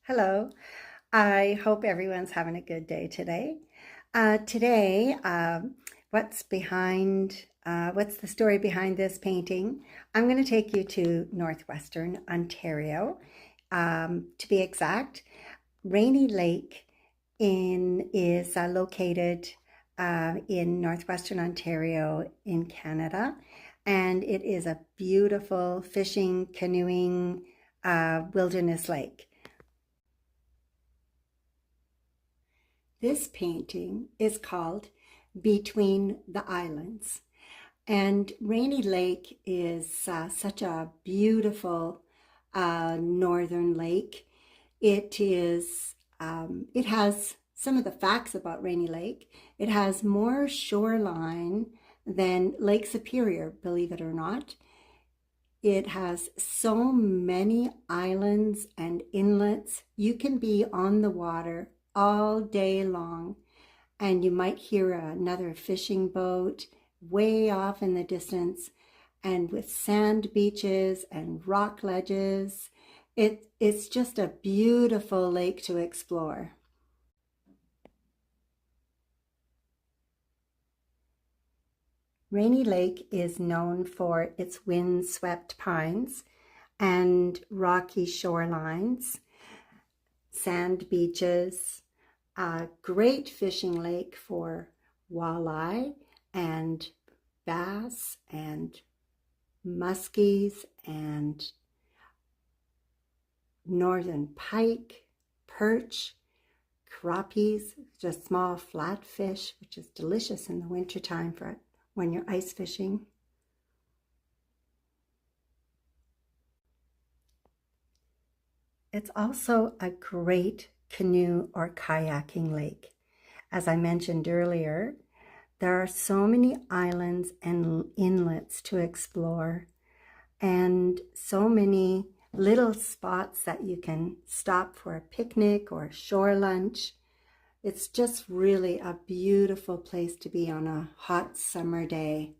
Hello. I hope everyone's having a good day today. Today, what's the story behind this painting? I'm going to take you to Northwestern Ontario. To be exact, Rainy Lake is located in Northwestern Ontario in Canada, and it is a beautiful fishing, canoeing, wilderness lake. This painting is called Between the Islands. And Rainy Lake is such a beautiful northern lake. It has some of the facts about Rainy Lake. It has more shoreline than Lake Superior, believe it or not. It has so many islands and inlets. You can be on the water all day long, and you might hear another fishing boat way off in the distance, and with sand beaches and rock ledges. It's just a beautiful lake to explore. Rainy Lake is known for its wind-swept pines and rocky shorelines, sand beaches, a great fishing lake for walleye and bass and muskies and northern pike, perch, crappies, just small flat fish, which is delicious in the wintertime for when you're ice fishing. It's also a great canoe or kayaking lake. As I mentioned earlier, there are so many islands and inlets to explore, and so many little spots that you can stop for a picnic or shore lunch. It's just really a beautiful place to be on a hot summer day.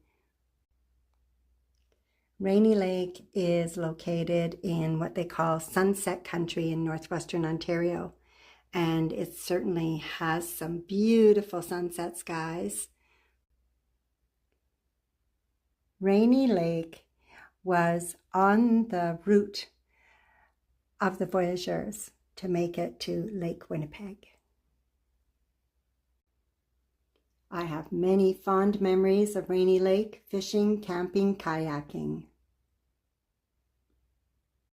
Rainy Lake is located in what they call Sunset Country in Northwestern Ontario, and it certainly has some beautiful sunset skies. Rainy Lake was on the route of the voyageurs to make it to Lake Winnipeg. I have many fond memories of Rainy Lake, fishing, camping, kayaking.